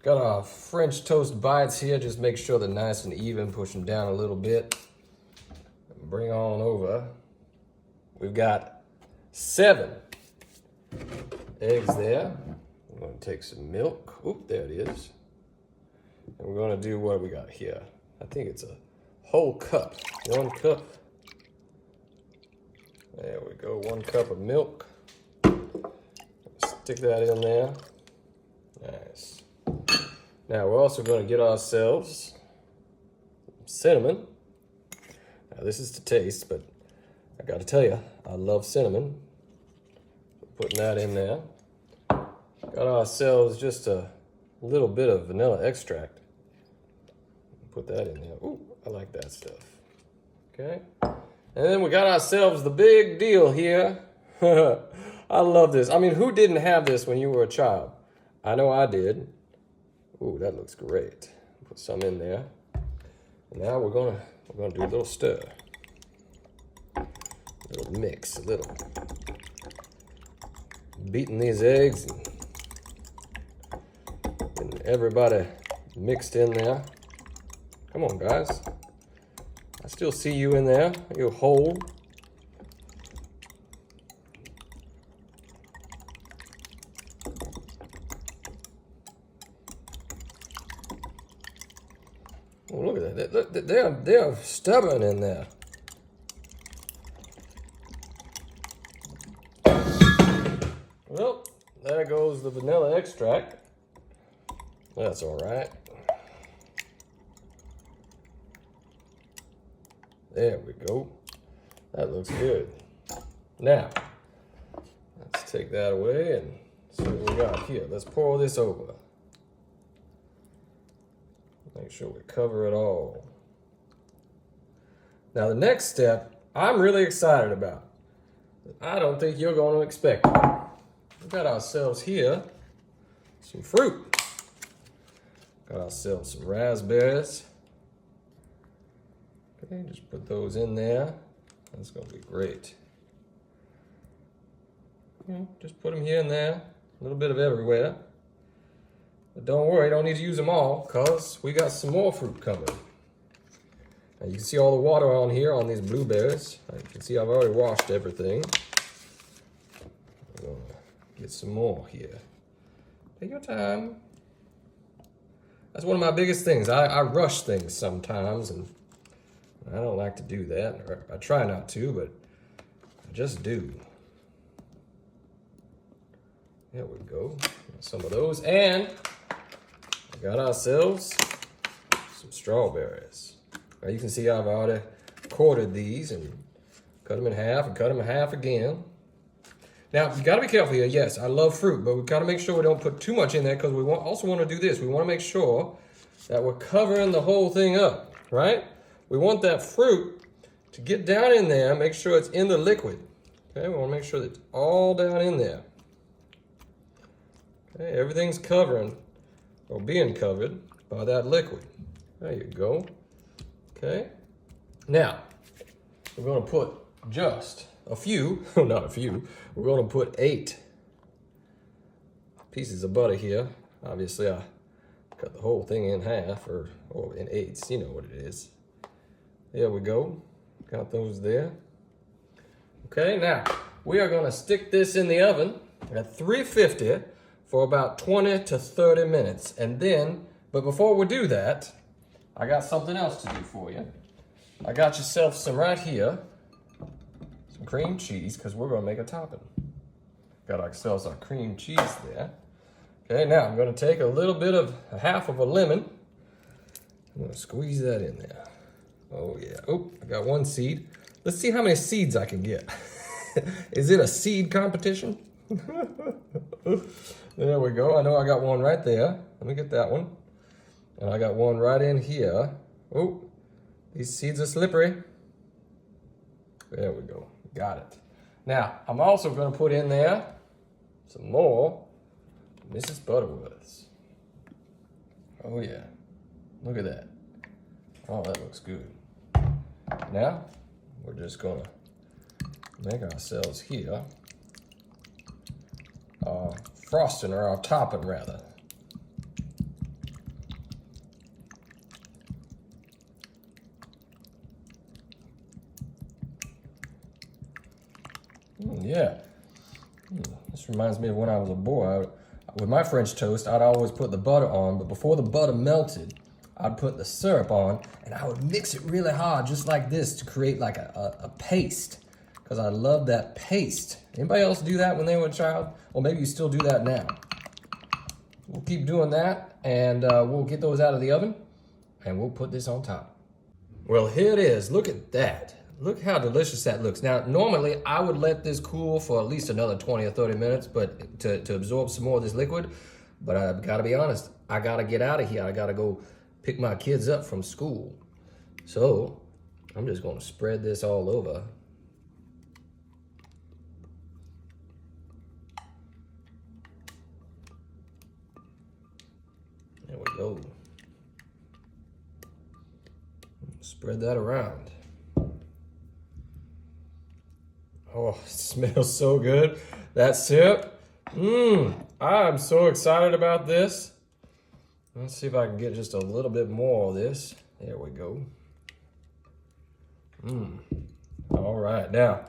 Got our French toast bites here. Just make sure they're nice and even. Push them down a little bit. Bring on over. We've got 7 eggs there. We're going to take some milk. Oop, there it is. And we're going to do what we got here. I think it's a whole cup. 1 cup. There we go. 1 cup of milk. Stick that in there. Nice. Now we're also going to get ourselves some cinnamon. Now this is to taste, but I got to tell you, I love cinnamon. Putting that in there. Got ourselves just a little bit of vanilla extract. Put that in there. Ooh, I like that stuff. Okay. And then we got ourselves the big deal here. I love this. I mean, who didn't have this when you were a child? I know I did. Ooh, that looks great. Put some in there. And now we're gonna do a little stir. A little mix, a little. Beating these eggs and everybody mixed in there. Come on, guys. I still see you in there. You whole. Oh, look at that. They're stubborn in there. Well, there goes the vanilla extract. That's all right. There we go. That looks good. Now, let's take that away and see what we got here. Let's pour this over. Make sure we cover it all. Now the next step, I'm really excited about. I don't think you're going to expect it. We've got ourselves here some fruit. Got ourselves some raspberries. Okay, just put those in there. That's going to be great. Just put them here and there. A little bit of everywhere. But don't worry, don't need to use them all because we got some more fruit coming. Now you can see all the water on here on these blueberries. You can see I've already washed everything. I'm going to get some more here. Take your time. That's one of my biggest things. I rush things sometimes, and I don't like to do that. Or I try not to, but I just do. There we go. Some of those. And we got ourselves some strawberries. Now you can see I've already quartered these and cut them in half and cut them in half again. Now, you gotta be careful here. Yes, I love fruit, but we gotta make sure we don't put too much in there because we also want to do this. We want to make sure that we're covering the whole thing up, right? We want that fruit to get down in there, make sure it's in the liquid. Okay, we want to make sure that it's all down in there. Okay, everything's covering or being covered by that liquid. There you go. Okay, now we're going to put just a few, not a few, we're going to put 8 pieces of butter here. Obviously, I cut the whole thing in half or in 8s, you know what it is. There we go. Got those there. Okay, now we are going to stick this in the oven at 350 for about 20 to 30 minutes. And then, but before we do that, I got something else to do for you. I got yourself some right here, some cream cheese, because we're going to make a topping. Got ourselves our cream cheese there. Okay, now I'm going to take a little bit of half of a lemon. I'm going to squeeze that in there. Oh yeah. Oh, I got 1 seed. Let's see how many seeds I can get. Is it a seed competition? There we go. I know I got one right there. Let me get that one. And I got one right in here. Oh, these seeds are slippery. There we go. Got it. Now, I'm also going to put in there some more Mrs. Butterworths. Oh yeah. Look at that. Oh, that looks good. Now, we're just going to make ourselves here our frosting, or our topping rather. Yeah. This reminds me of when I was a boy. With my French toast, I'd always put the butter on, but before the butter melted, I'd put the syrup on, and I would mix it really hard, just like this, to create like a paste, because I love that paste. Anybody else do that when they were a child? Or maybe you still do that now. We'll keep doing that, and we'll get those out of the oven, and we'll put this on top. Well, here it is. Look at that. Look how delicious that looks. Now, normally I would let this cool for at least another 20 or 30 minutes, but to absorb some more of this liquid. But I've got to be honest, I got to get out of here. I got to go pick my kids up from school. So I'm just going to spread this all over. There we go. Spread that around. Oh, it smells so good. That syrup. I'm so excited about this. Let's see if I can get just a little bit more of this. There we go. All right, now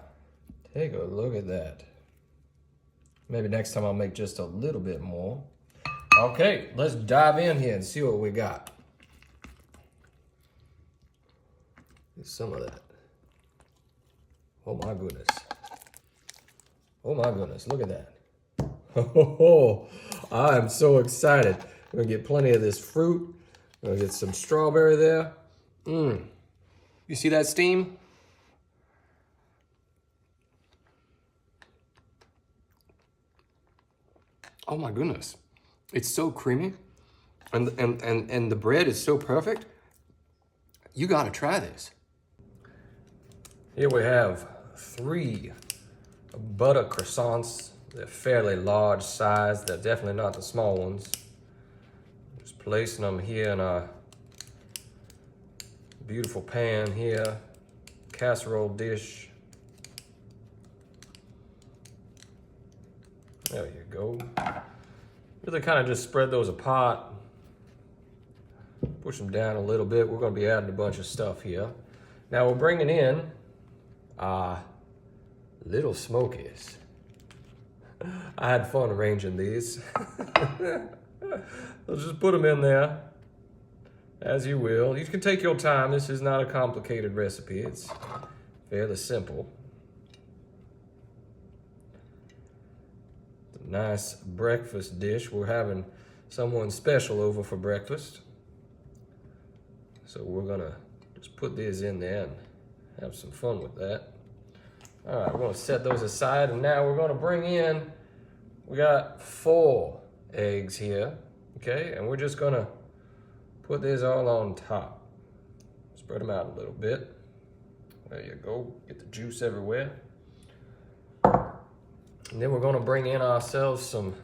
take a look at that. Maybe next time I'll make just a little bit more. Okay, let's dive in here and see what we got. Get some of that. Oh my goodness. Oh my goodness, look at that. Oh, I'm so excited. We're gonna get plenty of this fruit. We're gonna get some strawberry there. You see that steam? Oh my goodness. It's so creamy. And the bread is so perfect. You gotta try this. Here we have 3 butter croissants. They're fairly large size. They're definitely not the small ones. Just placing them here in a beautiful pan here. Casserole dish. There you go. Really kind of just spread those apart. Push them down a little bit. We're going to be adding a bunch of stuff here. Now we're bringing in Little Smokies. I had fun arranging these. So just put them in there, as you will. You can take your time. This is not a complicated recipe. It's fairly simple. It's a nice breakfast dish. We're having someone special over for breakfast. So we're gonna just put these in there and have some fun with that. All right, we're gonna set those aside, and now we're gonna bring in, we got 4 eggs here, okay? And we're just gonna put these all on top. Spread them out a little bit. There you go, get the juice everywhere. And then we're gonna bring in ourselves some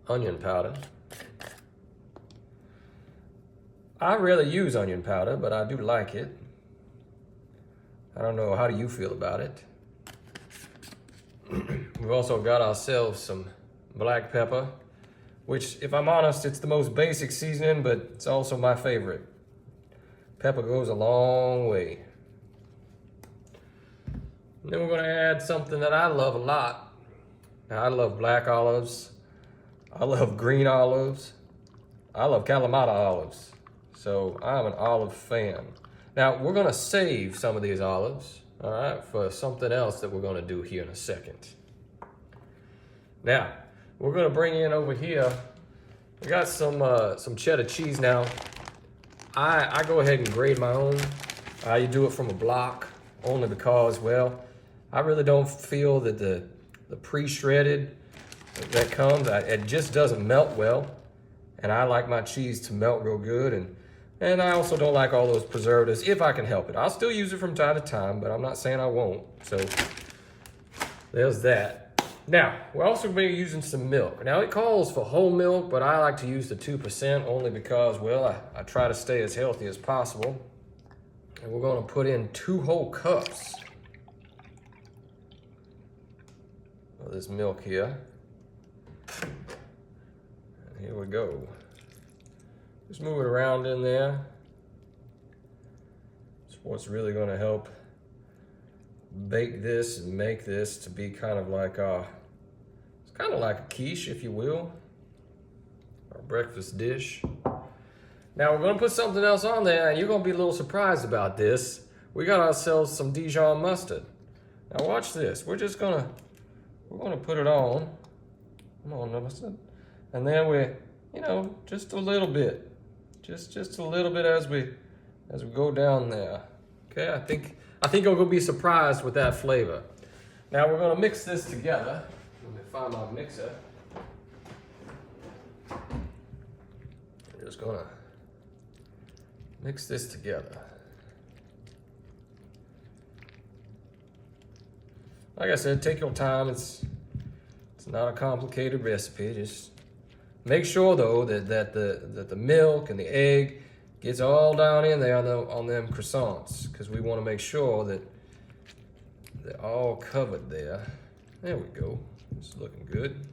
onion powder. I rarely use onion powder, but I do like it. I don't know, how do you feel about it? We've also got ourselves some black pepper, which, if I'm honest, it's the most basic seasoning, but it's also my favorite. Pepper goes a long way. And then we're gonna add something that I love a lot. Now, I love black olives. I love green olives. I love Kalamata olives. So I'm an olive fan. Now, we're gonna save some of these olives, all right, for something else that we're gonna do here in a second. Now, we're gonna bring in over here, we got some cheddar cheese now. I go ahead and grate my own. I do it from a block, only because, well, I really don't feel that the pre-shredded that comes, it just doesn't melt well. And I like my cheese to melt real good, and I also don't like all those preservatives if I can help it. I'll still use it from time to time, but I'm not saying I won't. So there's that. Now, we're also going to be using some milk. Now, it calls for whole milk, but I like to use the 2% only because, well, I try to stay as healthy as possible. And we're going to put in 2 whole cups of this milk here. And here we go. Just move it around in there. It's what's really going to help bake this and make this to be kind of like it's kind of like a quiche, if you will, our breakfast dish. Now we're gonna put something else on there, and you're gonna be a little surprised about this. We got ourselves some Dijon mustard. Now watch this. We're gonna put it on. Come on, mustard. And then we, just a little bit, just a little bit as we go down there. Okay, I think you're gonna be surprised with that flavor. Now we're gonna mix this together. Let me find my mixer. I'm just gonna mix this together. Like I said, take your time. It's not a complicated recipe. Just make sure though that the milk and the egg gets all down in there on them croissants, because we want to make sure that they're all covered there. There we go. It's looking good.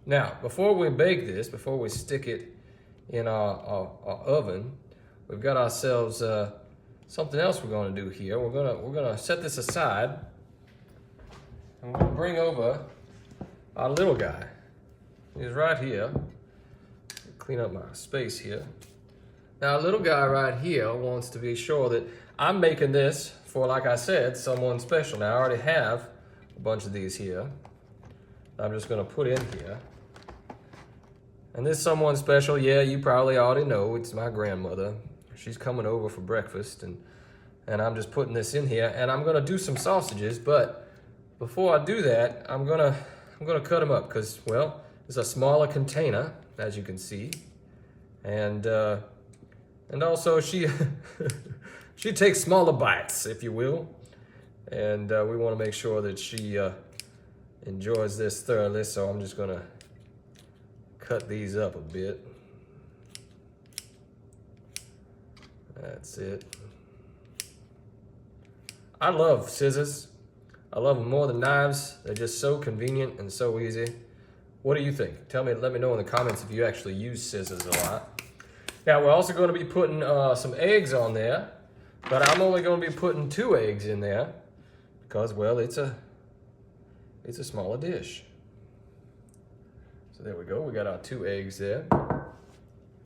Now, before we bake this, before we stick it in our oven, we've got ourselves something else we're going to do here. We're gonna set this aside, and we're going to bring over our little guy. He's right here. Clean up my space here. Now, our little guy right here wants to be sure that I'm making this for, like I said, someone special. Now, I already have a bunch of these here. I'm just going to put in here. And this someone special, yeah, you probably already know, it's my grandmother. She's coming over for breakfast, and I'm just putting this in here, and I'm going to do some sausages, but before I do that, I'm gonna cut them up, because, well, it's a smaller container, as you can see, and also she she takes smaller bites, if you will, and we want to make sure that she enjoys this thoroughly. So I'm just gonna cut these up a bit. That's it. I love scissors. I love them more than knives. They're just so convenient and so easy. What do you think? Let me know in the comments if you actually use scissors a lot. Now we're also going to be putting some eggs on there, but I'm only going to be putting 2 eggs in there because, well, it's a smaller dish. So there we go. We got our 2 eggs there,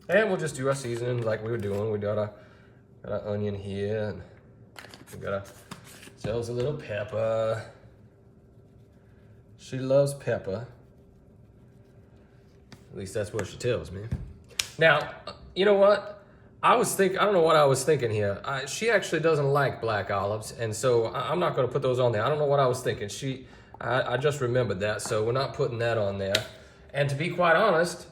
and we'll just do our seasoning like we were doing. We got our onion here, and we got ourselves a little pepper. She loves pepper. At least that's what she tells me. Now, you know what? I don't know what I was thinking here. She actually doesn't like black olives, and so I'm not going to put those on there. I don't know what I was thinking. I just remembered that, so we're not putting that on there. And to be quite honest,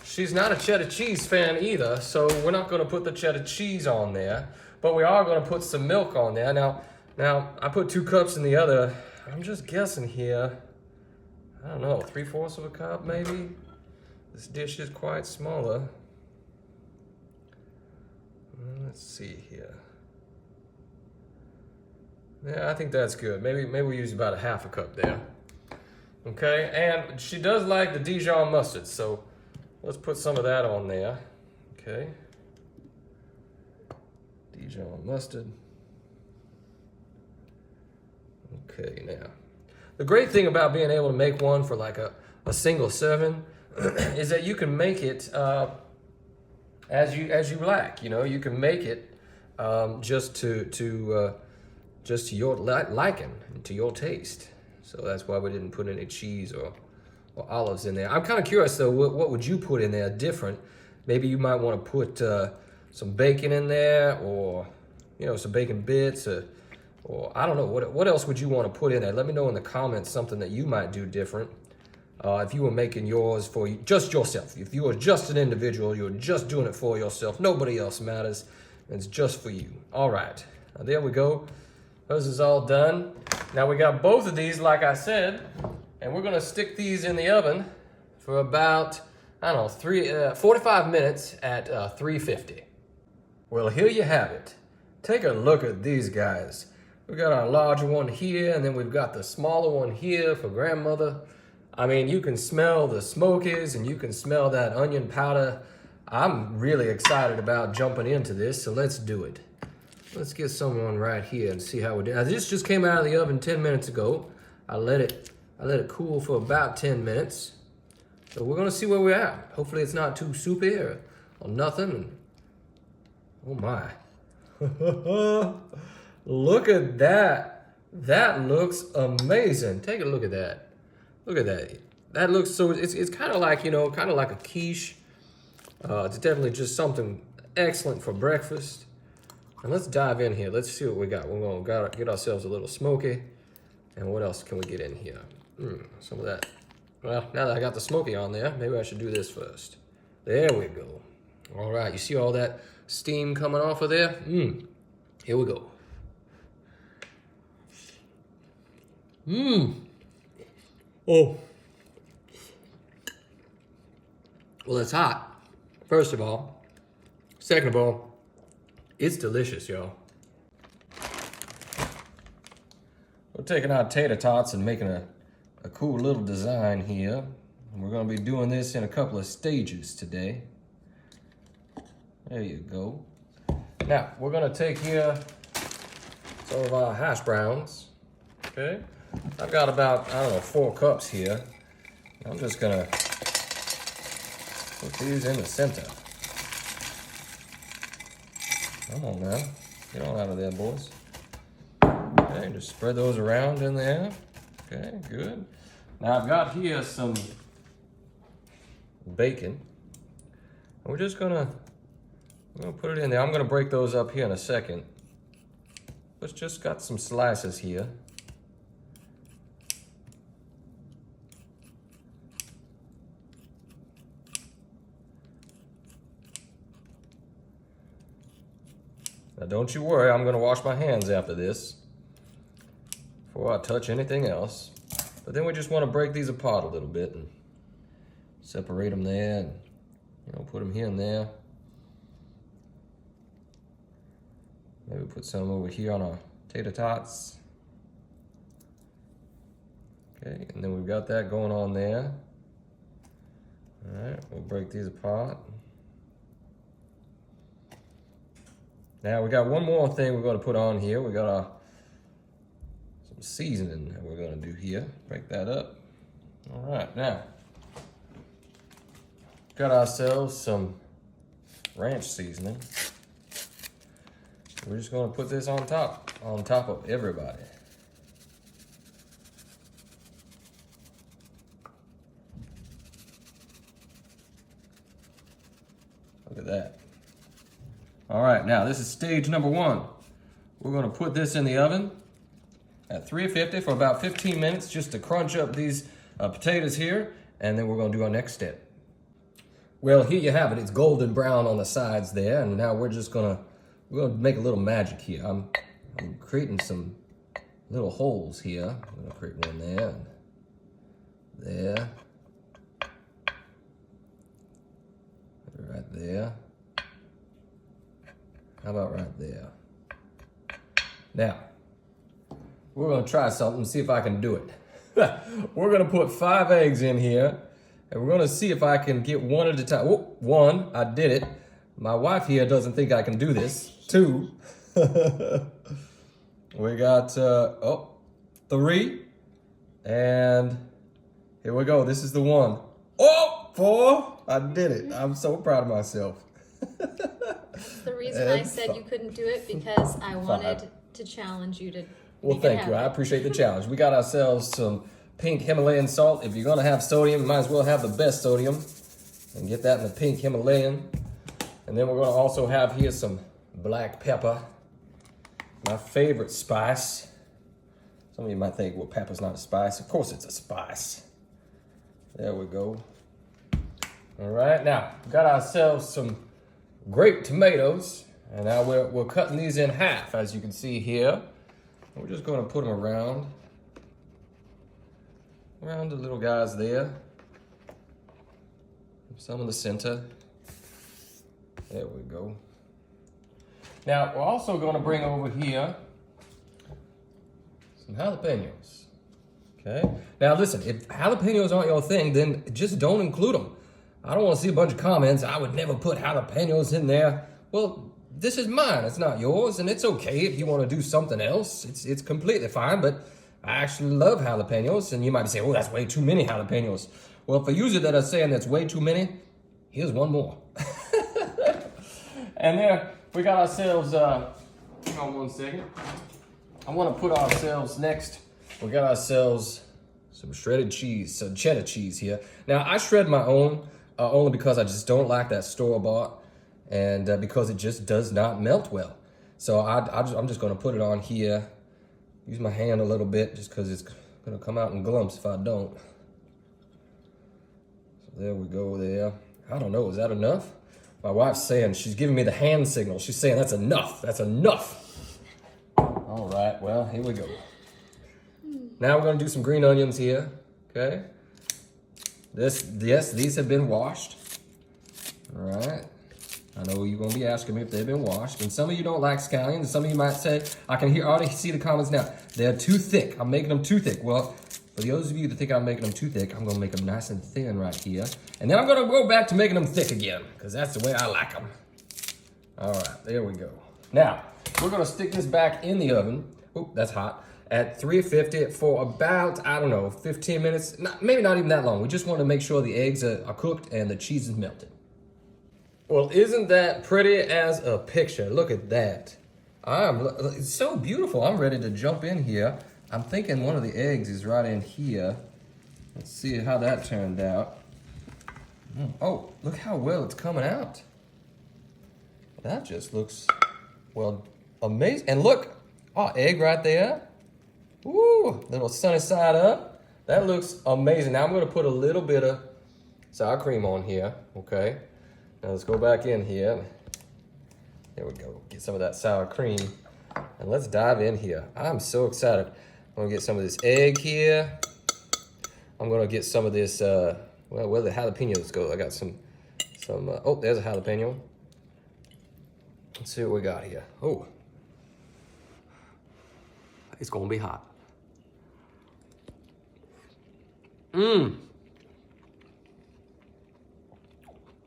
she's not a cheddar cheese fan either, so we're not going to put the cheddar cheese on there, but we are going to put some milk on there. Now, I put 2 cups in the other. I'm just guessing here. I don't know, 3/4 of a cup maybe? This dish is quite smaller. Let's see here. Yeah, I think that's good. Maybe we use about 1/2 cup there. Okay, and she does like the Dijon mustard, so let's put some of that on there. Okay. Dijon mustard. Okay, now. The great thing about being able to make one for like a single serving is that you can make it as you like. You can make it just to your liking, to your taste. So that's why we didn't put any cheese or olives in there. I'm kind of curious though, what would you put in there different? Maybe you might want to put some bacon in there, or some bacon bits, or I don't know, what else would you want to put in there? Let me know in the comments something that you might do different. If you were making yours for just yourself, if you were just an individual, you were just doing it for yourself, nobody else matters, it's just for you. All right, now there we go. This is all done. Now we got both of these, like I said, and we're gonna stick these in the oven for about, 45 minutes at 350. Well, here you have it. Take a look at these guys. We got our larger one here, and then we've got the smaller one here for grandmother. I mean, you can smell the smokies, and you can smell that onion powder. I'm really excited about jumping into this, so let's do it. let's get someone right here and see how we do. Now, this just came out of the oven 10 minutes ago. I let it cool for about 10 minutes. So we're gonna see where we're at. Hopefully it's not too soupy or nothing. Oh my. Look at that. That looks amazing. Take a look at that. Look at that. That looks so, it's kind of like, you know, kind of like a quiche. It's definitely just something excellent for breakfast. And let's dive in here. Let's see what we got. We're gonna get ourselves a little smoky. And what else can we get in here? Some of that. Well, now that I got the smoky on there, maybe I should do this first. There we go. All right, you see all that steam coming off of there? Here we go. Oh. Well, it's hot, first of all. Second of all, it's delicious, y'all. We're taking our tater tots and making a cool little design here. And we're gonna be doing this in a couple of stages today. There you go. Now, we're gonna take here some of our hash browns, okay? I've got about, I don't know, 4 cups here. I'm just gonna put these in the center. Come on now, get on out of there, boys. Okay, just spread those around in there. Okay, good. Now I've got here some bacon. And we're gonna put it in there. I'm gonna break those up here in a second. Let's just got some slices here. Now don't you worry, I'm gonna wash my hands after this before I touch anything else. But then we just wanna break these apart a little bit and separate them there and, you know, put them here and there. Maybe put some over here on our tater tots. Okay, and then we've got that going on there. All right, we'll break these apart. Now we got one more thing we're gonna put on here. We got some seasoning that we're gonna do here. Break that up. All right, now, got ourselves some ranch seasoning. We're just gonna put this on top of everybody. Look at that. All right, now this is stage number 1. We're gonna put this in the oven at 350 for about 15 minutes just to crunch up these potatoes here, and then we're gonna do our next step. Well, here you have it. It's golden brown on the sides there, and now we're gonna make a little magic here. I'm creating some little holes here. I'm gonna create one there, and there, right there. How about right there? Now, we're gonna try something, see if I can do it. We're gonna put 5 eggs in here, and we're gonna see if I can get one at a time. Oh, 1, I did it. My wife here doesn't think I can do this. 2. We got, 3. And here we go, this is the 1. Oh, 4, I did it. I'm so proud of myself. The reason I said you couldn't do it because I wanted to challenge you to. Well, thank you. I appreciate the challenge. We got ourselves some pink Himalayan salt. If you're gonna have sodium, you might as well have the best sodium, and get that in the pink Himalayan. And then we're gonna also have here some black pepper, my favorite spice. Some of you might think, well, pepper's not a spice. Of course it's a spice. There we go. All right, now we got ourselves some grape tomatoes, and now we're cutting these in half, as you can see here. We're just going to put them around the little guys there. Some in the center. There we go. Now we're also going to bring over here some jalapenos. Okay. Now listen, if jalapenos aren't your thing, then just don't include them. I don't want to see a bunch of comments. I would never put jalapenos in there. Well, this is mine, it's not yours, and it's okay if you want to do something else. It's completely fine, but I actually love jalapenos, and you might be saying, oh, that's way too many jalapenos. Well, for users that are saying that's way too many, here's one more. And then we got ourselves, hang on one second. I want to put ourselves next, we got ourselves some shredded cheese, some cheddar cheese here. Now, I shred my own, only because I just don't like that store-bought, and because it just does not melt well. So I'm just gonna put it on here, use my hand a little bit, just because it's gonna come out in glumps if I don't. So there we go there. I don't know, is that enough? My wife's saying, she's giving me the hand signal. She's saying, that's enough, that's enough. All right, well, here we go. Now we're gonna do some green onions here, okay? Yes, these have been washed. All right. I know you're gonna be asking me if they've been washed, and some of you don't like scallions, and some of you might say, I can already see the comments now. They're too thick. I'm making them too thick. Well, for those of you that think I'm making them too thick, I'm gonna make them nice and thin right here, and then I'm gonna go back to making them thick again, because that's the way I like them. All right, there we go. Now we're gonna stick this back in the oven. Oop, that's hot. At 350 for about, I don't know, 15 minutes. Maybe not even that long. We just want to make sure the eggs are cooked and the cheese is melted. Well, isn't that pretty as a picture? Look at that. It's so beautiful. I'm ready to jump in here. I'm thinking one of the eggs is right in here. Let's see how that turned out. Oh, look how well it's coming out. That just looks, well, amazing. And look, egg right there. Woo, little sunny side up. That looks amazing. Now I'm gonna put a little bit of sour cream on here, okay? Now let's go back in here. There we go, get some of that sour cream. And let's dive in here. I'm so excited. I'm gonna get some of this egg here. I'm gonna get some of this, well, where the jalapenos go? I got some, oh, there's a jalapeno. Let's see what we got here. Oh, it's gonna be hot.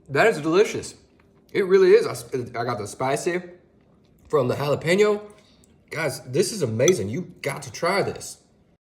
That is delicious. It really is. I got the spicy from the jalapeno. Guys, this is amazing. You got to try this.